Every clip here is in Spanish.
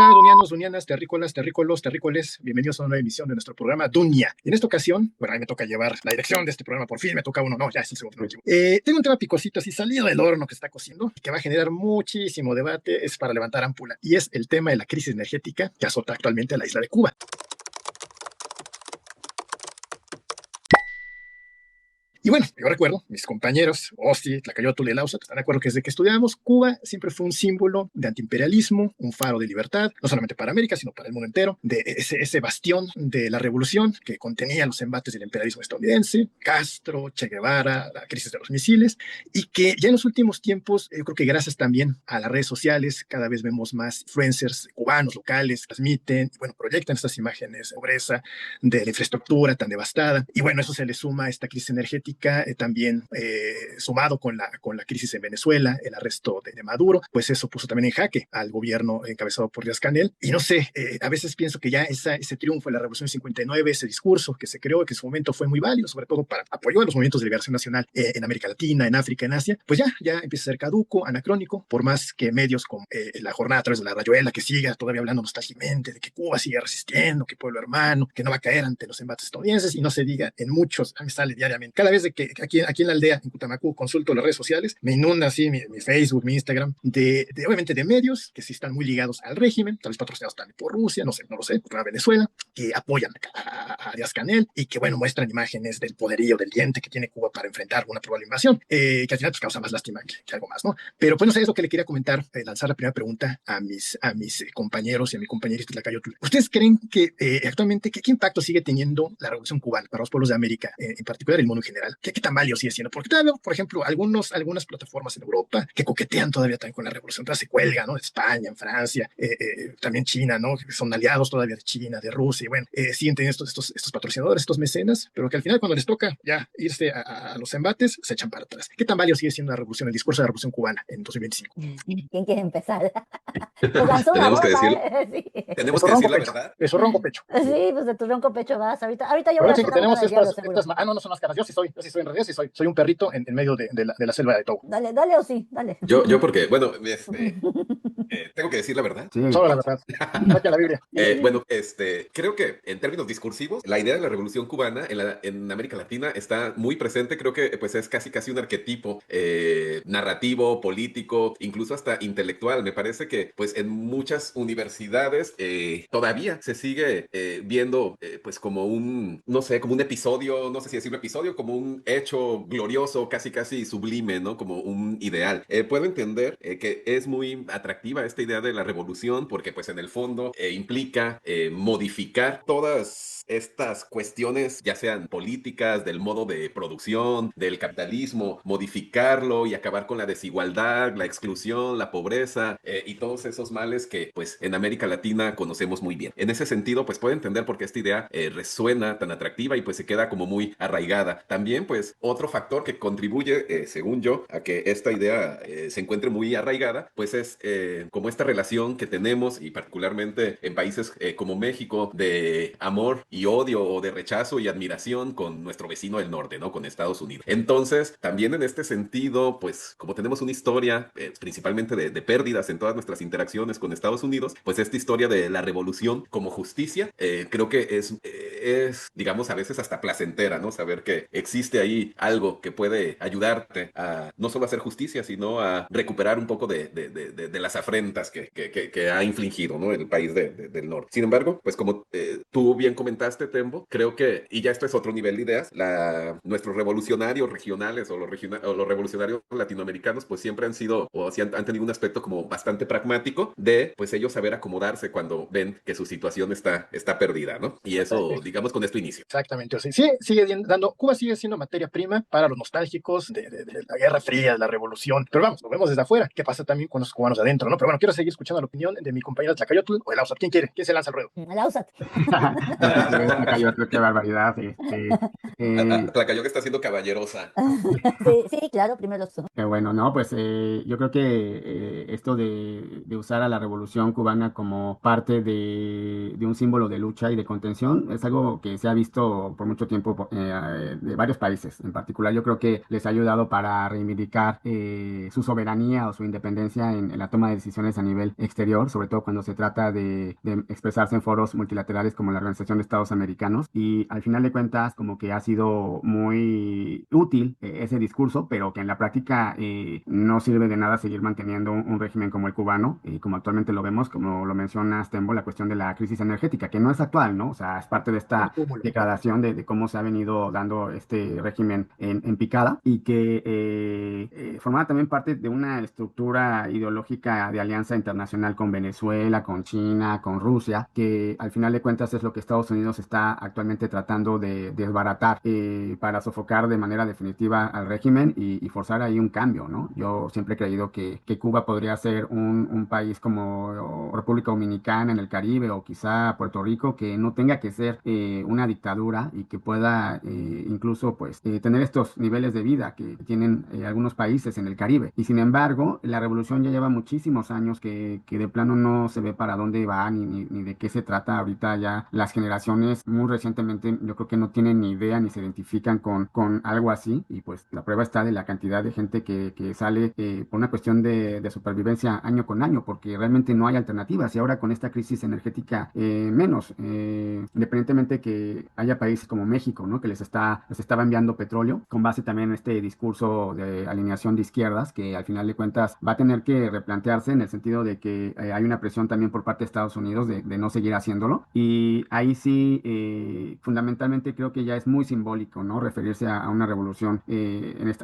Hola, dunianos, dunianas, terrícolas, terrícolos, terrícoles. Bienvenidos a una nueva emisión de nuestro programa Dunia. En esta ocasión, bueno, a mí me toca llevar la dirección de este programa. Por fin me toca uno, no, ya es el segundo. Tengo un tema picosito así salido del horno que está cociendo y que va a generar muchísimo debate. Es para levantar ámpula y es el tema de la crisis energética que azota actualmente a la isla de Cuba. Y bueno, yo recuerdo, mis compañeros, Osti, Tlacayotl y Lausat, están de acuerdo que desde que estudiábamos, Cuba siempre fue un símbolo de antiimperialismo, un faro de libertad, no solamente para América, sino para el mundo entero, de ese bastión de la revolución que contenía los embates del imperialismo estadounidense, Castro, Che Guevara, la crisis de los misiles, y que ya en los últimos tiempos, yo creo que gracias también a las redes sociales, cada vez vemos más influencers cubanos locales, transmiten, bueno, proyectan estas imágenes de pobreza, de la infraestructura tan devastada, y bueno, eso se le suma a esta crisis energética también sumado con la crisis en Venezuela, el arresto de Maduro, pues eso puso también en jaque al gobierno encabezado por Díaz-Canel. Y no sé, a veces pienso que ya ese triunfo de la Revolución 59, ese discurso que se creó, que en su momento fue muy válido, sobre todo para apoyar a los movimientos de liberación nacional en América Latina, en África, en Asia, pues ya empieza a ser caduco, anacrónico, por más que medios como La Jornada a través de la Rayuela, que siga todavía hablando nostálgicamente de que Cuba sigue resistiendo, que pueblo hermano, que no va a caer ante los embates estadounidenses, y no se diga en muchos, a mí sale diariamente, cada vez de que aquí en la aldea, en Cutamacú, consulto las redes sociales, me inunda así mi Facebook, mi Instagram, obviamente de medios que sí están muy ligados al régimen, tal vez patrocinados también por Rusia, no lo sé, por Venezuela, que apoyan a Díaz-Canel y que, bueno, muestran imágenes del poderío, del diente que tiene Cuba para enfrentar una probable invasión, que al final pues causa más lástima que algo más, ¿no? Pero pues no sé, es lo que le quería comentar, lanzar la primera pregunta a mis compañeros y a mi compañerito Tlacayotl. ¿Ustedes creen que actualmente qué impacto sigue teniendo la revolución cubana para los pueblos de América, en particular el mundo en general? ¿Qué tan válido sigue siendo? Porque todavía, por ejemplo, algunas plataformas en Europa que coquetean todavía también con la revolución, todavía se cuelga, ¿no? España, en Francia, también China, ¿no? Que son aliados todavía de China, de Rusia, y bueno, siguen teniendo estos patrocinadores, estos mecenas, pero que al final cuando les toca ya irse a los embates, se echan para atrás. ¿Qué tan válido sigue siendo la revolución, el discurso de la revolución cubana en 2025? ¿Quién quiere empezar? Pues lanzó una Tenemos que bomba, decir, ¿eh? Sí. tenemos que decir la verdad. Eso ronco pecho. Sí, pues de tu ronco pecho vas. Ahorita yo voy Bueno, a sí, hacer que una bomba tenemos de hielo, seguro. no son máscaras, yo sí soy en realidad sí soy un perrito en medio de la selva de Togo. Dale o sí, dale. Yo porque, bueno, tengo que decir la verdad. Sí. Solo la verdad. Saca la Biblia. Bueno, creo que en términos discursivos, la idea de la Revolución Cubana en América Latina está muy presente. Creo que pues es casi un arquetipo narrativo, político, incluso hasta intelectual. Me parece que pues en muchas universidades todavía se sigue viendo pues como no sé, como un episodio, no sé si decirlo episodio, como un hecho glorioso, casi sublime, ¿no? Como un ideal. Puedo entender que es muy atractiva esta idea de la revolución porque pues en el fondo implica modificar todas estas cuestiones, ya sean políticas, del modo de producción, del capitalismo, modificarlo y acabar con la desigualdad, la exclusión, la pobreza y todos esos males que pues en América Latina conocemos muy bien. En ese sentido pues puedo entender por qué esta idea resuena tan atractiva y pues se queda como muy arraigada. También pues otro factor que contribuye, según yo, a que esta idea se encuentre muy arraigada, pues es como esta relación que tenemos y particularmente en países como México de amor y odio o de rechazo y admiración con nuestro vecino del norte, ¿no? Con Estados Unidos. Entonces, también en este sentido, pues como tenemos una historia principalmente de pérdidas en todas nuestras interacciones con Estados Unidos, pues esta historia de la revolución como justicia, creo que es, digamos, a veces hasta placentera, ¿no? Saber que existe ahí algo que puede ayudarte a no solo hacer justicia, sino a recuperar un poco de las afrentas que ha infligido, ¿no? El país del norte. Sin embargo, pues como tú bien comentaste, Tembo, creo que, y ya esto es otro nivel de ideas, nuestros revolucionarios regionales o los revolucionarios latinoamericanos, pues siempre han sido, o sí han tenido un aspecto como bastante pragmático de, pues ellos saber acomodarse cuando ven que su situación está perdida, ¿no? Y eso, digamos, con esto inicio. Exactamente, o sea, sí, Cuba sigue siendo materia prima para los nostálgicos de la Guerra Fría, de la Revolución, pero vamos, lo vemos desde afuera, ¿qué pasa también con los cubanos de adentro, no? Pero bueno, quiero seguir escuchando la opinión de mi compañera Tlacayotl o el Ausat. ¿Quién quiere? ¿Quién se lanza al ruedo? La úsate. Qué barbaridad. Tlacayo que está siendo caballerosa. Sí, claro, primero tú. Qué bueno, ¿no? Pues yo creo que esto de usar a la Revolución Cubana como parte de un símbolo de lucha y de contención es algo que se ha visto por mucho tiempo de varios países. En particular, yo creo que les ha ayudado para reivindicar su soberanía o su independencia en la toma de decisiones a nivel exterior, sobre todo cuando se trata de expresarse en foros multilaterales como la Organización de Estados Americanos, y al final de cuentas como que ha sido muy útil ese discurso, pero que en la práctica no sirve de nada seguir manteniendo un régimen como el cubano, como actualmente lo vemos, como lo mencionas, Tembo, la cuestión de la crisis energética, que no es actual, ¿no? O sea, es parte de esta degradación de cómo se ha venido dando este régimen en picada, y que formaba también parte de una estructura ideológica de alianza internacional con Venezuela, con China, con Rusia, que al final de cuentas es lo que Estados Unidos está actualmente tratando de desbaratar para sofocar de manera definitiva al régimen y forzar ahí un cambio, ¿no? Yo siempre he creído que Cuba podría ser un país como República Dominicana en el Caribe, o quizá Puerto Rico, que no tenga que ser una dictadura, y que pueda incluso pues tener estos niveles de vida que tienen algunos países en el Caribe. Y sin embargo, la revolución ya lleva muchísimos años que de plano no se ve para dónde va ni de qué se trata. Ahorita ya las generaciones muy recientemente yo creo que no tienen ni idea ni se identifican con algo así, y pues la prueba está de la cantidad de gente que sale por una cuestión de supervivencia año con año, porque realmente no hay alternativas. Y ahora con esta crisis energética menos, independientemente que haya países como México, ¿no? Que les estaba enviando petróleo con base también en este discurso de alineación de izquierdas, que al final de cuentas va a tener que replantearse en el sentido de que hay una presión también por parte de Estados Unidos de no seguir haciéndolo. Y ahí sí, fundamentalmente creo que ya es muy simbólico, ¿no? Referirse a una revolución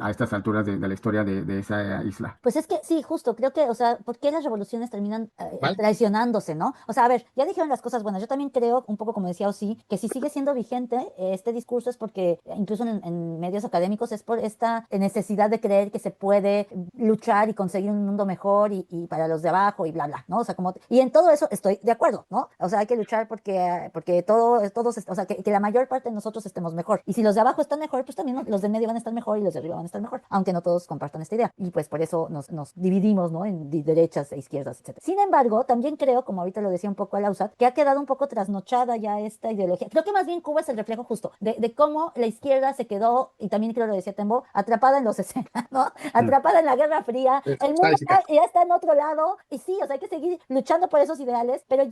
a estas alturas de la historia de esa isla. Pues es que sí, justo, creo que, o sea, ¿por qué las revoluciones terminan ¿Vale? traicionándose, no? O sea, a ver, ya dijeron las cosas buenas. Yo también creo, un poco como decía Osi, que si sigue siendo vigente este discurso es porque, incluso en medios académicos, es por esta necesidad de creer que se puede luchar y conseguir un mundo mejor y para los de abajo y bla, bla, ¿no? O sea, y en todo eso estoy de acuerdo, ¿no? O sea, hay que luchar porque todos, o sea, que la mayor parte de nosotros estemos mejor. Y si los de abajo están mejor, pues también los de medio van a estar mejor y los de arriba van a estar mejor, aunque no todos compartan esta idea. Y pues por eso nos dividimos, ¿no? En derechas e izquierdas, etc. Sin embargo, también creo, como ahorita lo decía un poco Alauzat, que ha quedado un poco trasnochada ya esta ideología. Creo que más bien Cuba es el reflejo justo de cómo la izquierda se quedó, y también creo lo decía Tembo, atrapada en los 60, ¿no? Atrapada en la Guerra Fría. El mundo ya está en otro lado, y sí, o sea, hay que seguir luchando por esos ideales, pero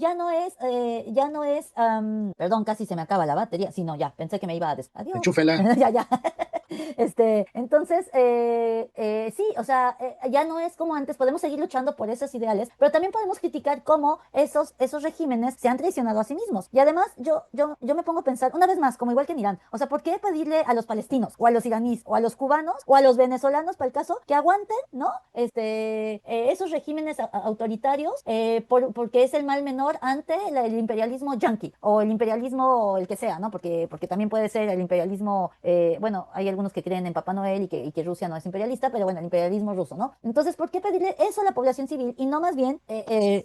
perdón, casi se me acaba la batería. Sí, no, ya, pensé que me iba a adiós. Enchúfela. Ya. Entonces, sí, o sea, ya no es como antes. Podemos seguir luchando por esos ideales, pero también podemos criticar cómo esos regímenes se han traicionado a sí mismos. Y además, yo me pongo a pensar, una vez más, como igual que en Irán, o sea, ¿por qué pedirle a los palestinos, o a los iraníes, o a los cubanos, o a los venezolanos, para el caso, que aguanten, ¿no? Esos regímenes autoritarios, porque es el mal menor ante el imperialismo yanqui, o el imperialismo, el que sea, ¿no? Porque también puede ser el imperialismo, bueno, hay algunos que creen en Papá Noel y que Rusia no es imperialista, pero bueno, el imperialismo ruso, ¿no? Entonces, ¿por qué pedirle eso a la población civil y no más bien,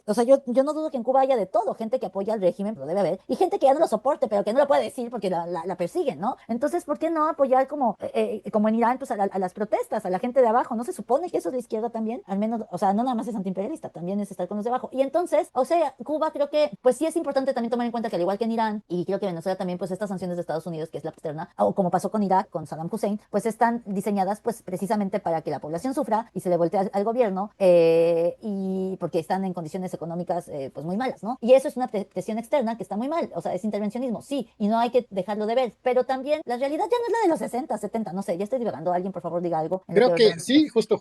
o sea, yo no dudo que en Cuba haya de todo, gente que apoya al régimen, lo debe haber, y gente que ya no lo soporte, pero que no lo puede decir porque la persiguen, ¿no? Entonces, ¿por qué no apoyar como en Irán, pues a las protestas, a la gente de abajo? ¿No se supone que eso es de izquierda también? Al menos, o sea, no nada más es antiimperialista, también es estar con los de abajo. Y entonces, o sea, Cuba creo que, pues sí es importante también tomar en cuenta que al igual que en Irán, y creo que Venezuela también, pues estas sanciones de Estados Unidos, que es la externa, o como pasó con Irak, con Saddam Hussein, pues están diseñadas pues precisamente para que la población sufra y se le voltee al gobierno, y porque están en condiciones económicas pues muy malas, ¿no? Y eso es una presión externa que está muy mal, o sea, es intervencionismo, sí, y no hay que dejarlo de ver, pero también la realidad ya no es la de los 60, 70, no sé, ya estoy divagando. Alguien, por favor, diga algo. Creo que sí, justo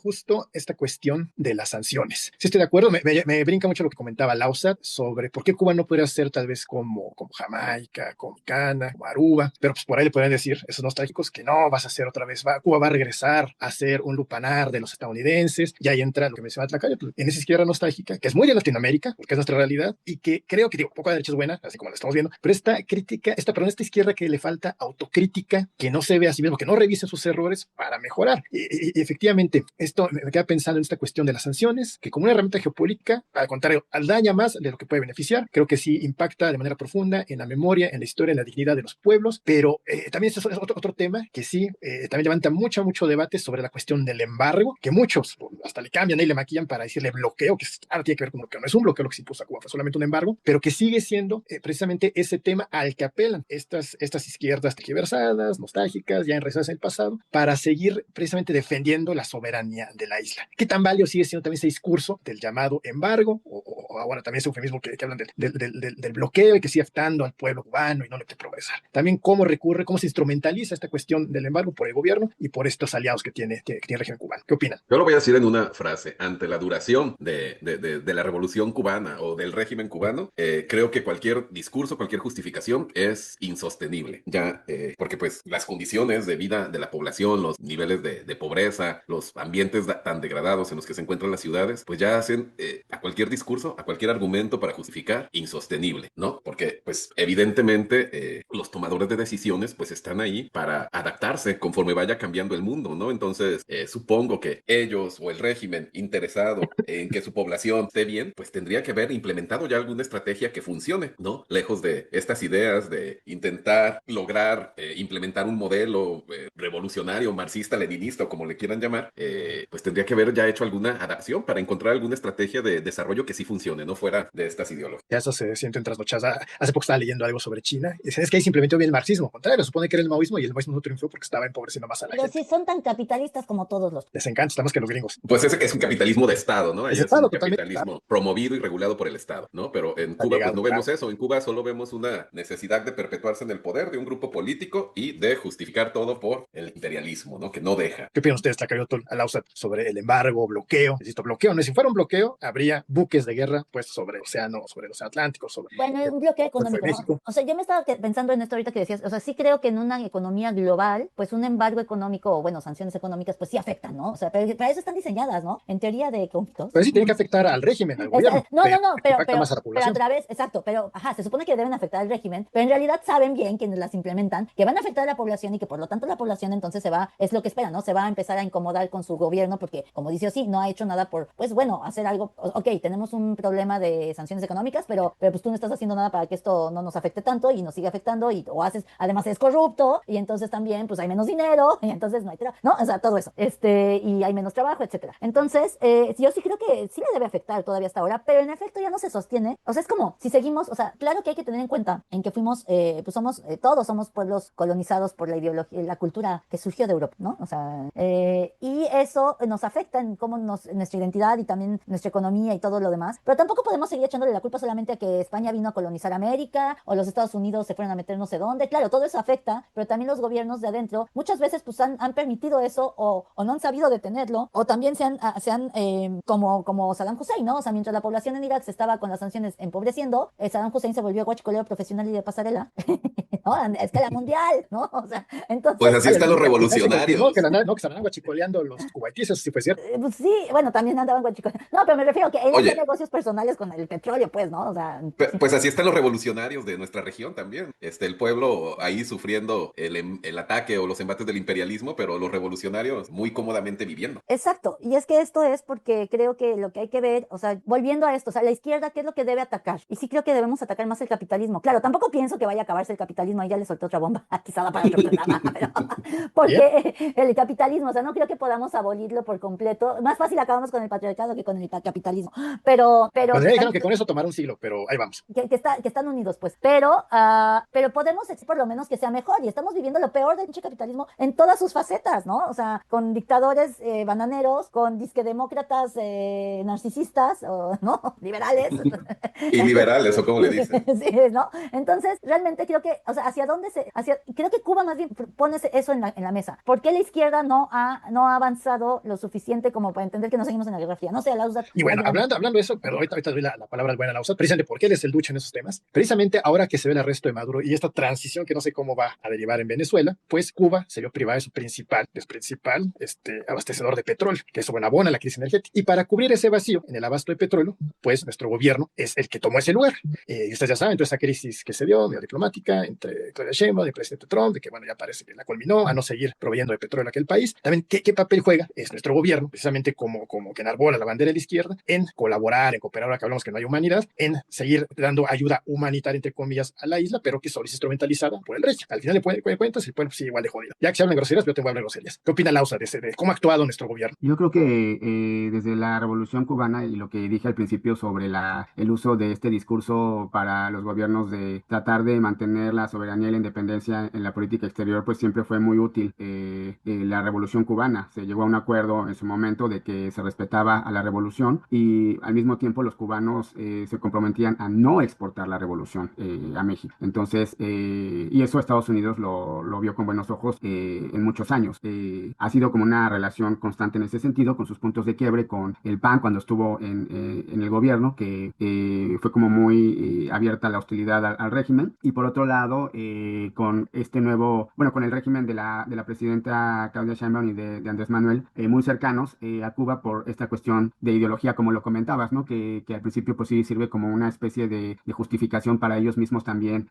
esta cuestión de las sanciones. Sí, estoy de acuerdo. Me brinca mucho lo que comentaba Lausat sobre por qué Cuba no podría ser tal vez como Jamaica, como Ghana, como Aruba, pero pues por ahí le pueden decir esos nostálgicos que no, vas a hacer otra vez, Cuba va a regresar a ser un lupanar de los estadounidenses, y ahí entra lo que menciona Tlacayo, pues, en esa izquierda nostálgica, que es muy de Latinoamérica, porque es nuestra realidad, y que creo que, digo, poco de derecha es buena, así como lo estamos viendo, pero esta izquierda que le falta autocrítica, que no se ve a sí mismo, que no revise sus errores para mejorar. Y efectivamente, esto me queda pensando en esta cuestión de las sanciones, que como una herramienta geopolítica, al contrario, daña más de lo que puede beneficiar. Creo que sí impacta de manera profunda en la memoria, en la historia, en la dignidad de los pueblos, pero también es otro tema que sí, también levanta mucho debate sobre la cuestión del embargo, que muchos hasta le cambian y le maquillan para decirle bloqueo, que claro, tiene que ver con bloqueo, no es un bloqueo lo que se impuso a Cuba, fue solamente un embargo, pero que sigue siendo precisamente ese tema al que apelan estas izquierdas tergiversadas, nostálgicas, ya enraizadas en el pasado, para seguir precisamente defendiendo la soberanía de la isla. ¿Qué tan válido sigue siendo también ese discurso efecto del llamado embargo, o ahora también ese eufemismo que hablan del bloqueo y que sigue afectando al pueblo cubano y no le quiere progresar. También cómo se instrumentaliza esta cuestión del embargo por el gobierno y por estos aliados que tiene el régimen cubano. ¿Qué opinan? Yo lo voy a decir en una frase. Ante la duración de la revolución cubana o del régimen cubano, creo que cualquier discurso, cualquier justificación es insostenible. Ya, porque pues las condiciones de vida de la población, los niveles de pobreza, los ambientes tan degradados en los que se encuentran las ciudades, pues ya hacen a cualquier discurso, a cualquier argumento para justificar insostenible, ¿no? Porque pues evidentemente los tomadores de decisiones pues están ahí para adaptarse conforme vaya cambiando el mundo, ¿no? Entonces supongo que ellos o el régimen interesado en que su población esté bien, pues tendría que haber implementado ya alguna estrategia que funcione, ¿no? Lejos de estas ideas de intentar lograr implementar un modelo revolucionario, marxista, leninista o como le quieran llamar, pues tendría que haber ya hecho alguna adaptación para encontrar alguna estrategia de desarrollo que sí funcione, no fuera de estas ideologías. Ya eso se sienten trasnochadas. Hace poco estaba leyendo algo sobre China y dicen, es que ahí se implementó bien el marxismo. Al contrario, supone que era el maoísmo y el maoísmo no triunfó porque estaba empobreciendo más a la Pero gente. sí son tan capitalistas como todos los. Les encanta, está más que los gringos. Pues ese que es un capitalismo de Estado, ¿no? Ahí Es es Estado, un totalmente. capitalismo promovido y regulado por el Estado, ¿no? Pero en Cuba pues no vemos eso. En Cuba solo vemos una necesidad de perpetuarse en el poder de un grupo político y de justificar todo por el imperialismo, ¿no? Que no deja. ¿Qué opinan ustedes, Tlacayoto, Alauzat, sobre el embargo, bloqueo? Insisto, bloqueo, no, si fuera un bloqueo, habría buques de guerra puestos sobre el océano Atlántico, sobre... Bueno, un bloqueo económico, ¿no? O sea, yo me estaba pensando en esto ahorita que decías, o sea, sí creo que en una economía global, pues un embargo económico o, bueno, sanciones económicas, pues sí afectan, ¿no? O sea, pero para eso están diseñadas, ¿no? En teoría de conflictos. Pero sí tiene que afectar al régimen, al gobierno. No, pero más a la población. a través, exacto, pero, ajá, se supone que deben afectar al régimen, pero en realidad saben bien quienes las implementan, que van a afectar a la población y que por lo tanto la población entonces es lo que espera, ¿no? Se va a empezar a incomodar con su gobierno porque, como dice sí, no ha hecho nada por, pues bueno, hacer algo, ok, tenemos un problema de sanciones económicas, pero pues tú no estás haciendo nada para que esto no nos afecte tanto y nos siga afectando o haces, además es corrupto y entonces también pues hay menos dinero y entonces no hay trabajo, ¿no? O sea, todo eso, y hay menos trabajo, etcétera. Entonces, yo sí creo que sí le debe afectar todavía hasta ahora, pero en efecto ya no se sostiene. O sea, es como si seguimos, o sea, claro que hay que tener en cuenta en que fuimos, pues todos somos pueblos colonizados por la ideología, la cultura que surgió de Europa, ¿no? O sea, y eso nos afecta en cómo nuestra identidad y también nuestra economía y todo lo demás, pero tampoco podemos seguir echándole la culpa solamente a que España vino a colonizar América o los Estados Unidos se fueron a meter no sé dónde. Claro, todo eso afecta, pero también los gobiernos de adentro muchas veces pues han permitido eso o no han sabido detenerlo o también se han como Saddam Hussein, ¿no? O sea, mientras la población en Irak se estaba con las sanciones empobreciendo, Saddam Hussein se volvió guachicolero profesional y de pasarela, ¿no? A escala mundial, ¿no? O sea, entonces... Pues así están los revolucionarios. Que se andaban guachicoleando los cubaitíes, eso sí fue cierto. Pues sí, bueno, también andaban guachicoleando. No, pero me refiero a que ellos hacían negocios personales con el petróleo, pues, ¿no? O sea... Pues así están los revolucionarios de nuestra región también. El pueblo ahí sufriendo el ataque o los embates del imperialismo, pero los revolucionarios muy cómodamente viviendo. Exacto, y es que esto es porque creo que lo que hay que ver, o sea, volviendo a esto, o sea, la izquierda, ¿qué es lo que debe atacar? Y sí creo que debemos atacar más el capitalismo. Claro, tampoco pienso que vaya a acabarse el capitalismo, ahí ya le solté otra bomba, quizá para otro programa, pero porque el capitalismo, o sea, no creo que podamos abolirlo por completo. Más fácil acabamos con el patriarcado que con el capitalismo, pero pues ya dijeron que con eso tomará un siglo, pero ahí vamos. Que están unidos, pues, pero podemos decir por lo menos que sea mejor, y estamos viviendo lo peor del capitalismo en todas sus facetas, ¿no? O sea, con dictadores bananeros, con disquedemócratas narcisistas, ¿no? Liberales. Y liberales, o como le dicen. Sí, ¿no? Entonces, realmente creo que, o sea, creo que Cuba más bien pone eso en la mesa. ¿Por qué la izquierda no ha avanzado lo suficiente como para entender que no seguimos en la Guerra Fría? No sé, Alauzat. Y bueno, hablando de eso, pero ahorita doy la palabra al buen Alauzat, precisamente porque él es el ducho en esos temas. Precisamente ahora que se ve el arresto de Maduro y esta transición que no sé cómo va a derivar en Venezuela, pues Cuba se vio privada de su principal abastecedor de petróleo, que eso, bueno, abona la crisis energética. Y para cubrir ese vacío en el abasto de petróleo, pues nuestro gobierno es el que tomó ese lugar. Y ustedes ya saben, toda esa crisis que se dio, medio diplomática, entre Claudia Sheinbaum y el presidente Trump, de que, bueno, ya parece que la culminó a no seguir proveyendo de petróleo a aquel país. También, ¿qué papel juega? Es nuestro gobierno, precisamente como que enarbola la bandera de la izquierda, en colaborar, en cooperar, ahora que hablamos que no hay humanidad, en seguir dando ayuda humanitaria, entre comillas, a la isla, pero que solo es instrumentalizada por el régimen. Al final de cuentas, el pueblo sigue igual de jodido. Ya que se hablan groserías, yo tengo que hablar groserías. ¿Qué opina Lausa de cómo ha actuado nuestro gobierno? Yo creo que desde la Revolución Cubana y lo que dije al principio sobre el uso de este discurso para los gobiernos de tratar de mantener las soberanía y la independencia en la política exterior, pues siempre fue muy útil la Revolución Cubana. Se llegó a un acuerdo en su momento de que se respetaba a la revolución y al mismo tiempo los cubanos se comprometían a no exportar la revolución a México. Entonces, y eso Estados Unidos lo vio con buenos ojos en muchos años. Ha sido como una relación constante en ese sentido, con sus puntos de quiebre, con el PAN cuando estuvo en el gobierno, que fue como muy abierta la hostilidad al régimen. Y por otro lado, con este nuevo, bueno, con el régimen de la presidenta Claudia Sheinbaum y de Andrés Manuel, muy cercanos a Cuba por esta cuestión de ideología, como lo comentabas, ¿no? Que al principio pues sí sirve como una especie de justificación para ellos mismos también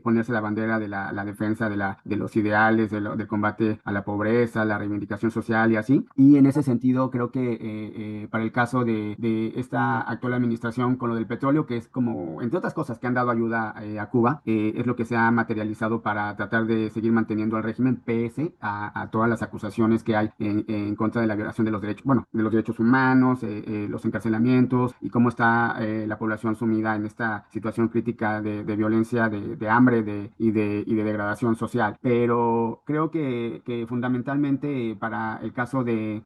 ponerse la bandera de la defensa de los ideales, del combate a la pobreza, la reivindicación social y así. Y en ese sentido creo que para el caso de esta actual administración con lo del petróleo, que es como, entre otras cosas que han dado ayuda a Cuba, es lo que se ha materializado para tratar de seguir manteniendo al régimen pese a todas las acusaciones que hay en contra de la violación de los derechos, bueno, de los derechos humanos, los encarcelamientos y cómo está la población sumida en esta situación crítica de violencia, de hambre y de degradación social. Pero creo que fundamentalmente para el caso de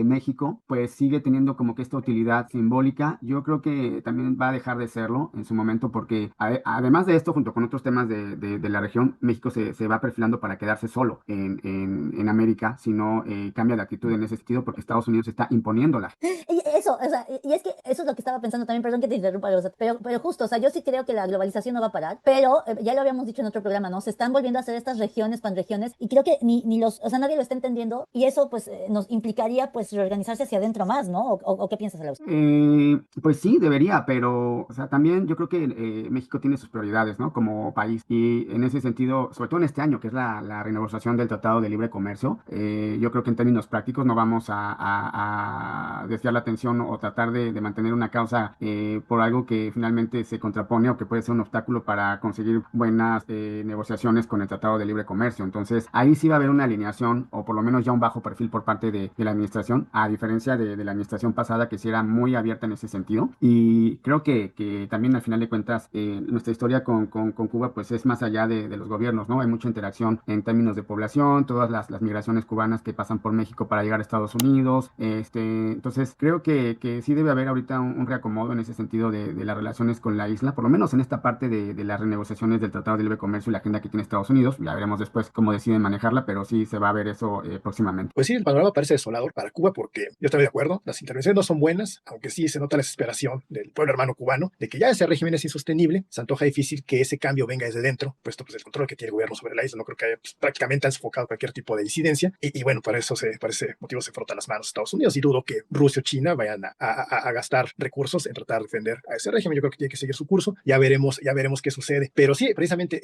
México, pues sigue teniendo como que esta utilidad simbólica. Yo creo que también va a dejar de serlo en su momento porque además de esto, junto con otros temas de la región, México se va perfilando para quedarse solo en América si no cambia de actitud en ese sentido porque Estados Unidos está imponiéndola. Y eso, o sea, y es que eso es lo que estaba pensando también, perdón que te interrumpa, Rosa, pero justo, o sea, yo sí creo que la globalización no va a parar, pero ya lo habíamos dicho en otro programa, ¿no? Se están volviendo a hacer estas regiones, panregiones, y creo que ni los, o sea, nadie lo está entendiendo, y eso pues nos implicaría pues reorganizarse hacia adentro más, ¿no? ¿O qué piensas, Alonso? Pues sí, debería, pero, o sea, también yo creo que México tiene sus prioridades, ¿no? Como país, y en ese sentido, sobre todo en este año, que es la renegociación del Tratado de Libre Comercio, yo creo que en términos prácticos no vamos a desviar la atención o tratar de mantener una causa por algo que finalmente se contrapone o que puede ser un obstáculo para conseguir buenas negociaciones con el Tratado de Libre Comercio. Entonces, ahí sí va a haber una alineación o por lo menos ya un bajo perfil por parte de la administración, a diferencia de la administración pasada que sí era muy abierta en ese sentido. Y creo que también al final de cuentas nuestra historia con Cuba pues es más allá de los gobiernos, ¿no? Hay mucha interacción en términos de población, todas las migraciones cubanas que pasan por México para llegar a Estados Unidos. Entonces, creo que sí debe haber ahorita un reacomodo en ese sentido de las relaciones con la isla, por lo menos en esta parte de las renegociaciones del Tratado de Libre Comercio y la agenda que tiene Estados Unidos. Ya veremos después cómo deciden manejarla, pero sí se va a ver eso próximamente. Pues sí, el panorama parece desolador para Cuba porque yo estoy de acuerdo, las intervenciones no son buenas, aunque sí se nota la desesperación del pueblo hermano cubano de que ya ese régimen es insostenible, se antoja difícil que ese cambio venga desde dentro, puesto pues el control que tiene el gobierno sobre la isla, no creo que haya pues, prácticamente han sofocado cualquier tipo de disidencia y bueno, para ese motivo se frotan las manos Estados Unidos y dudo que Rusia o China vayan a gastar recursos en tratar de defender a ese régimen. Yo creo que tiene que seguir su curso, ya veremos qué sucede, pero sí, precisamente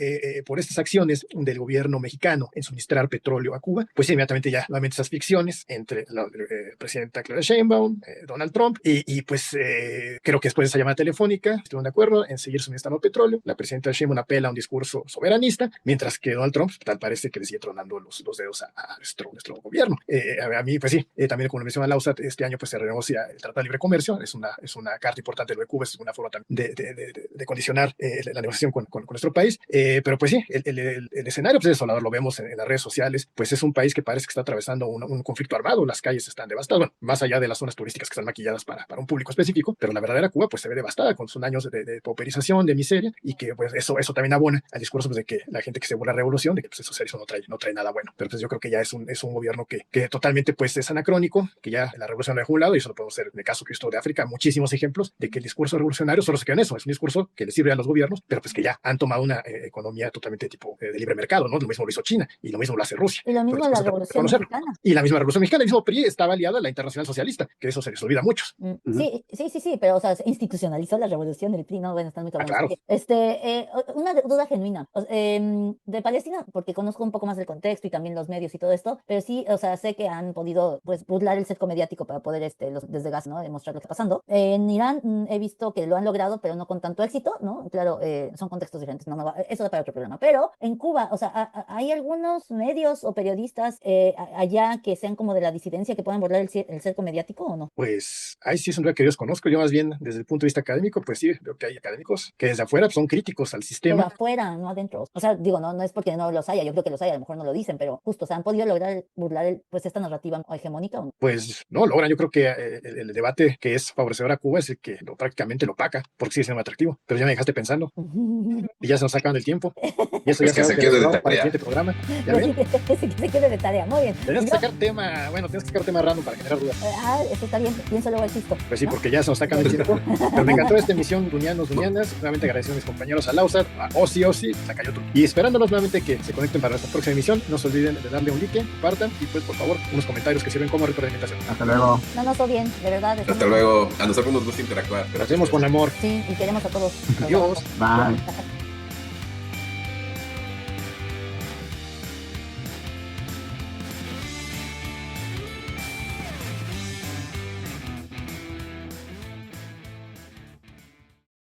por estas acciones del gobierno mexicano en suministrar petróleo a Cuba, pues inmediatamente ya nuevamente esas fricciones entre la presidenta Claudia Sheinbaum, Donald Trump y pues creo que después de esa llamada telefónica estuvieron de acuerdo en seguir suministrando petróleo. La presidenta Sheinbaum apela a un discurso soberanista, mientras que Donald Trump tal parece que le sigue tronando los dedos a nuestro gobierno. A mí, pues sí, también como lo menciona Lausat, este año pues se renegocia el Tratado de Libre Comercio, es una carta importante de lo de Cuba, es una forma también de condicionar la negociación con nuestro país, pero pues sí, el escenario pues, es desolador, lo vemos en las redes sociales, pues es un país que parece que está atravesando un conflicto armado, las calles están devastadas, bueno, más allá de las zonas turísticas que están maquilladas para un público específico, pero la verdadera Cuba pues se ve devastada con sus años de pauperización, de miseria, y que pues eso también abona al discurso pues, de que la gente que se burla de la revolución, de que pues eso no trae nada bueno, pero pues yo creo que ya es un gobierno que totalmente pues es anacrónico, que ya la revolución lo dejó a un lado, y eso lo podemos hacer en el caso que esto de África, muchísimos ejemplos de que el discurso revolucionario solo se queda en eso, es un discurso que le sirve a los gobiernos, pero pues que ya han tomado una economía totalmente tipo de libre mercado, ¿no? Lo mismo lo hizo China, y lo mismo lo hace Rusia. Y lo mismo la Revolución Mexicana. Y la misma Revolución Mexicana, el mismo PRI estaba aliado a la Internacional Socialista, que eso se les olvida a muchos. Sí, pero o sea, se institucionalizó la revolución del PRI, ¿no? Bueno, están muy cabrones. Claro. Una duda genuina, de Palestina, porque conozco un poco más del contexto y también los medios y todo esto, pero sí, o sea, sé que han podido, pues, burlar el cerco mediático para poder, desde Gaza, ¿no? Demostrar lo que está pasando. En Irán he visto que lo han logrado, pero no con tanto éxito, ¿no? Claro, son contextos diferentes, eso da para otro programa. Pero en Cuba, o sea, hay algunos medios o periodistas allá que sean como de la disidencia que puedan burlar el cerco mediático, ¿o no? Pues ahí sí es un lugar que yo desconozco. Yo más bien desde el punto de vista académico, pues sí, veo que hay académicos que desde afuera pues, son críticos al sistema afuera, no adentro. O sea, digo, no es porque no los haya, yo creo que los haya, a lo mejor no lo dicen, pero justo, o sea, han podido lograr burlar pues esta narrativa hegemónica. ¿O no? Pues no logran. Yo creo que el debate que es favorecedor a Cuba es el que prácticamente lo opaca, porque sigue siendo atractivo. Pero ya me dejaste pensando y ya se nos sacan del tiempo. Y eso Pues ya que se se quede de para el tarea. siguiente programa. ¿Ya ven? Que se quede de tarea, muy bien. Tienes que Yo- sacar tema random para generar dudas. Eso está bien, pienso luego existo. Pues sí, ¿no? porque ya se nos sacan del tiempo. Pero me encantó esta emisión, Duñanos, Duñanas. Nuevamente agradeciendo a mis compañeros a Lausat, a Osi, Tlacayotu. Y esperándolos nuevamente que se conecten para nuestra próxima emisión. No se olviden de darle un like, compartan y pues por favor unos comentarios que sirven como retroalimentación. Hasta luego. No nos fue bien, de verdad. Hasta luego. A nosotros nos gusta interactuar. Lo hacemos con amor. Sí, y queremos a todos. Nos Adiós. vamos. Bye.